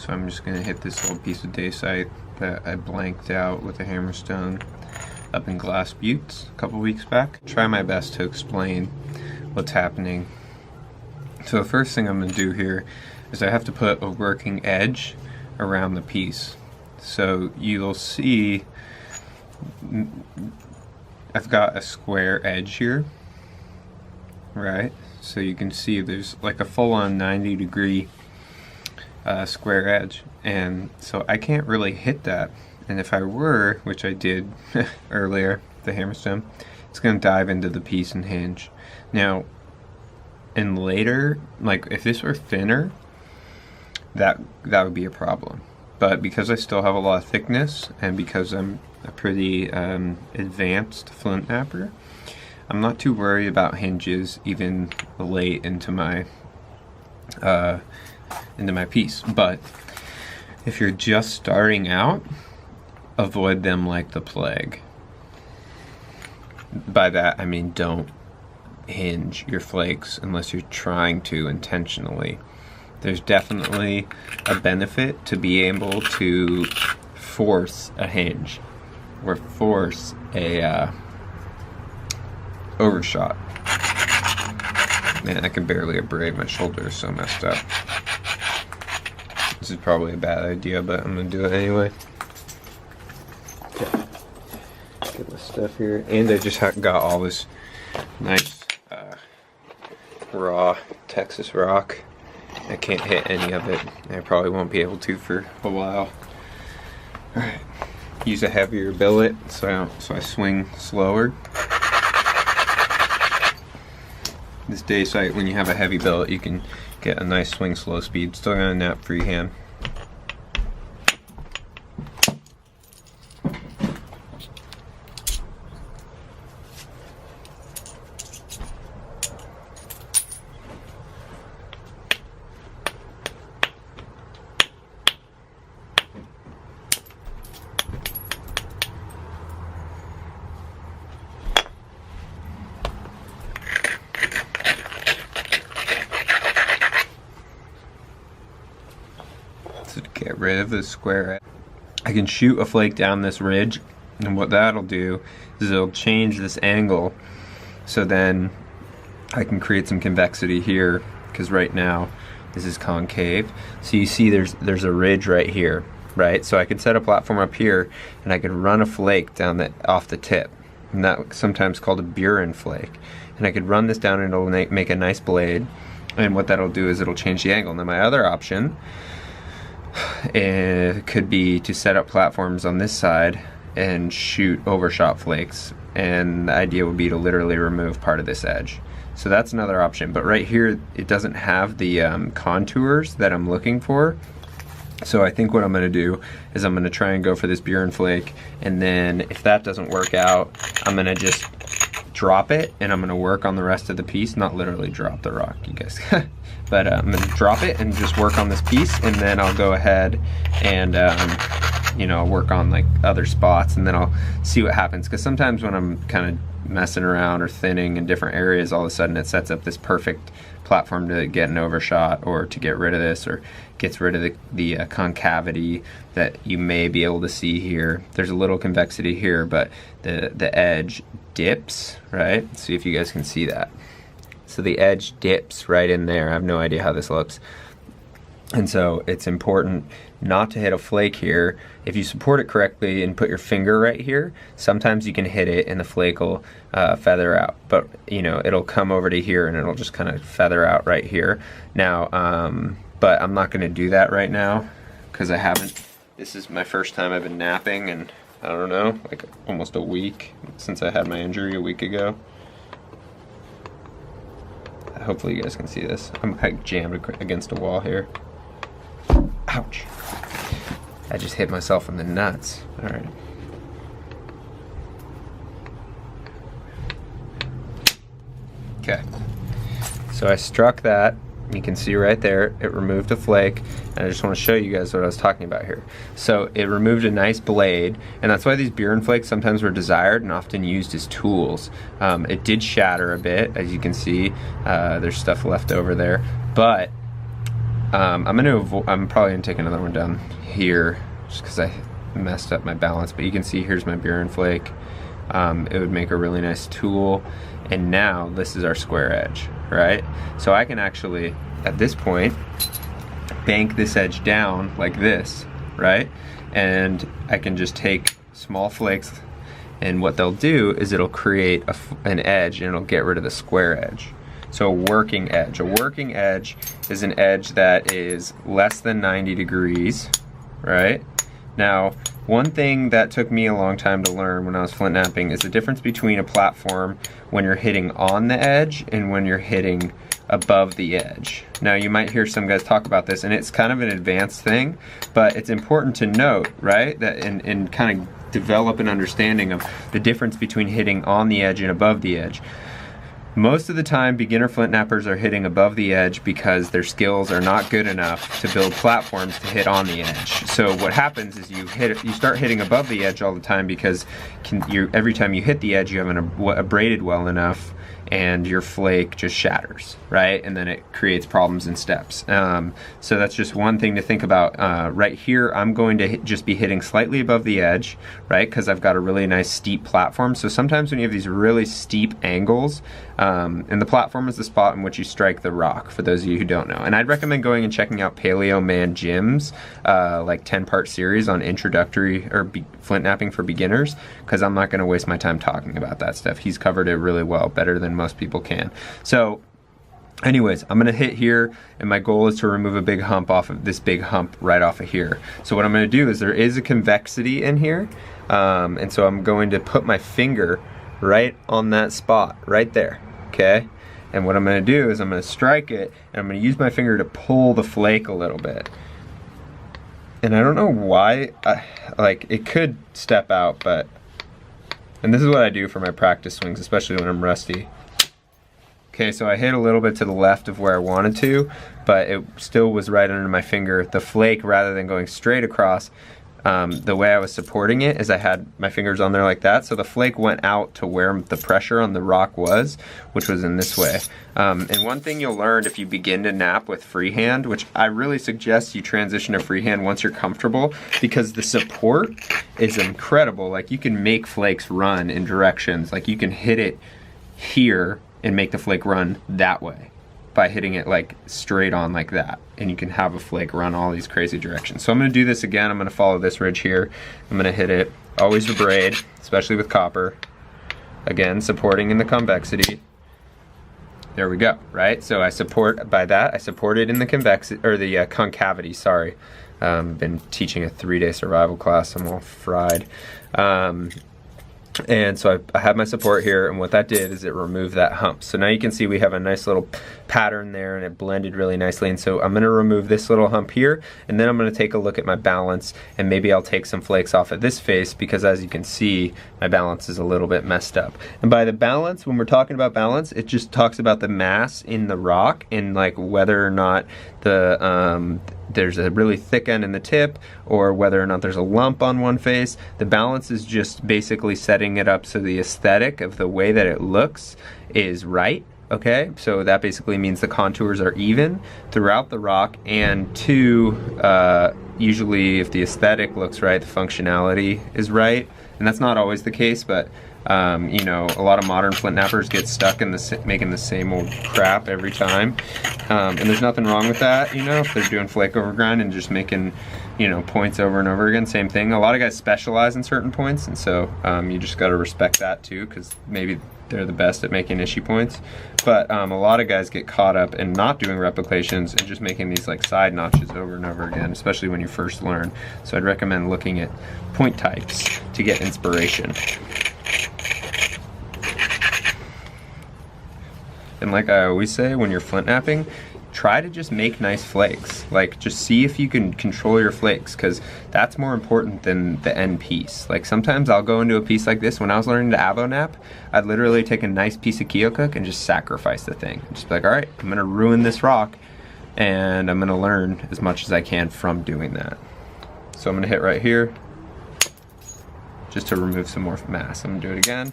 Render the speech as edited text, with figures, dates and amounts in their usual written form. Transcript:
So I'm just going to hit this little piece of dacite that I blanked out with a hammerstone up in Glass Buttes a couple weeks back. Try my best to explain what's happening. So the first thing I'm going to do here is I have to put a working edge around the piece. So you'll see I've got a square edge here, right? So you can see there's like a full-on 90-degree square edge, and so I can't really hit that. And if I were, which I did earlier, the hammerstone, it's going to dive into the piece and hinge. Now, and later, like if this were thinner, that would be a problem. But because I still have a lot of thickness, and because I'm a pretty advanced flint knapper, I'm not too worried about hinges even late into my piece. But if you're just starting out, avoid them like the plague. By that I mean don't hinge your flakes unless you're trying to intentionally. There's definitely a benefit to be able to force a hinge or force a overshot. Man, I can barely abrade, my shoulder is so messed up. This is probably a bad idea, but I'm gonna do it anyway. Okay. Get my stuff here, and I just got all this nice raw Texas rock. I can't hit any of it. I probably won't be able to for a while. Alright. Use a heavier billet so I swing slower. This dacite, when you have a heavy billet, you can get a nice swing slow speed. Still gonna nap freehand. To get rid of this square edge, I can shoot a flake down this ridge, and what that'll do is it'll change this angle, so then I can create some convexity here, because right now this is concave. So you see there's a ridge right here, right? So I could set a platform up here and I could run a flake down off the tip, and that's sometimes called a Buren flake, and I could run this down and it'll make a nice blade, and what that'll do is it'll change the angle. Now my other option, it could be to set up platforms on this side and shoot overshot flakes, and the idea would be to literally remove part of this edge. So that's another option, but right here it doesn't have the contours that I'm looking for. So I think what I'm going to do is I'm going to try and go for this Buren flake, and then if that doesn't work out, I'm going to just drop it and I'm going to work on the rest of the piece. Not literally drop the rock, you guys. But I'm going to drop it and just work on this piece, and then I'll go ahead and you know, work on like other spots, and then I'll see what happens. Because sometimes when I'm kind of messing around or thinning in different areas, all of a sudden it sets up this perfect platform to get an overshot, or to get rid of this, or gets rid of the concavity that you may be able to see here. There's a little convexity here, but the edge dips, right? See if you guys can see that. So the edge dips right in there. I have no idea how this looks. And so it's important not to hit a flake here. If you support it correctly and put your finger right here, sometimes you can hit it and the flake will feather out. But you know, it'll come over to here and it'll just kind of feather out right here. Now, but I'm not gonna do that right now because I haven't. This is my first time I've been napping, and I don't know, like almost a week since I had my injury a week ago. Hopefully you guys can see this. I'm like jammed against a wall here. Ouch. I just hit myself in the nuts. Alright. Okay. So I struck that. You can see right there, it removed a flake, and I just want to show you guys what I was talking about here. So it removed a nice blade, and that's why these Buren flakes sometimes were desired and often used as tools. It did shatter a bit, as you can see. There's stuff left over there, but I'm probably gonna take another one down here just because I messed up my balance, but you can see here's my Buren flake. It would make a really nice tool. And now this is our square edge, right? So I can actually, at this point, bank this edge down like this, right? And I can just take small flakes, and what they'll do is it'll create an edge, and it'll get rid of the square edge. So a working edge. A working edge is an edge that is less than 90 degrees, right? Now, one thing that took me a long time to learn when I was flint knapping is the difference between a platform when you're hitting on the edge and when you're hitting above the edge. Now, you might hear some guys talk about this, and it's kind of an advanced thing, but it's important to note, right, that and kind of develop an understanding of the difference between hitting on the edge and above the edge. Most of the time, beginner flint knappers are hitting above the edge because their skills are not good enough to build platforms to hit on the edge. So what happens is you start hitting above the edge all the time because every time you hit the edge, you haven't abraded well enough, and your flake just shatters, right? And then it creates problems in steps. So that's just one thing to think about. Right here, I'm going to just be hitting slightly above the edge, right? Because I've got a really nice steep platform. So sometimes when you have these really steep angles, and the platform is the spot in which you strike the rock, for those of you who don't know. And I'd recommend going and checking out Paleo Man Jim's like 10-part series on introductory or flint knapping for beginners, because I'm not going to waste my time talking about that stuff. He's covered it really well, better than most people can. So anyways, I'm going to hit here, and my goal is to remove a big hump off of this big hump right off of here. So what I'm going to do is there is a convexity in here, and so I'm going to put my finger right on that spot right there, okay? And what I'm going to do is I'm going to strike it, and I'm going to use my finger to pull the flake a little bit. And I don't know why, like, it could step out, but, and this is what I do for my practice swings, especially when I'm rusty. Okay, so I hit a little bit to the left of where I wanted to, but it still was right under my finger. The flake, rather than going straight across, the way I was supporting it is I had my fingers on there like that, so the flake went out to where the pressure on the rock was, which was in this way. And one thing you'll learn if you begin to knap with freehand, which I really suggest you transition to freehand once you're comfortable, because the support is incredible. Like, you can make flakes run in directions. Like, you can hit it here and make the flake run that way by hitting it like straight on like that, and you can have a flake run all these crazy directions. So I'm going to do this again. I'm going to follow this ridge here. I'm going to hit it, always abrade, especially with copper. Again, supporting in the convexity. There we go, right? So I support, by that, I support it in the convexity, or the concavity, sorry. Been teaching a 3-day survival class, I'm all fried. And so I have my support here, and what that did is it removed that hump. So now you can see we have a nice little pattern there, and it blended really nicely. And so I'm going to remove this little hump here, and then I'm going to take a look at my balance, and maybe I'll take some flakes off at this face, because as you can see, my balance is a little bit messed up. And by the balance, when we're talking about balance, it just talks about the mass in the rock, and like whether or not the there's a really thick end in the tip, or whether or not there's a lump on one face. The balance is just basically setting it up so the aesthetic of the way that it looks is right, okay? So that basically means the contours are even throughout the rock, and two, usually if the aesthetic looks right, the functionality is right. And that's not always the case, but you know, a lot of modern flint knappers get stuck in making the same old crap every time, and there's nothing wrong with that, you know, if they're doing flake over grind and just making, you know, points over and over again, same thing. A lot of guys specialize in certain points, and so you just got to respect that too, because maybe they're the best at making issue points. But a lot of guys get caught up in not doing replications and just making these like side notches over and over again, especially when you first learn. So I'd recommend looking at point types to get inspiration. And like I always say, when you're flint knapping, try to just make nice flakes. Like, just see if you can control your flakes, because that's more important than the end piece. Like, sometimes I'll go into a piece like this. When I was learning to avo knap, I'd literally take a nice piece of Keokuk and just sacrifice the thing. Just be like, all right, I'm gonna ruin this rock, and I'm gonna learn as much as I can from doing that. So I'm gonna hit right here, just to remove some more mass. I'm gonna do it again.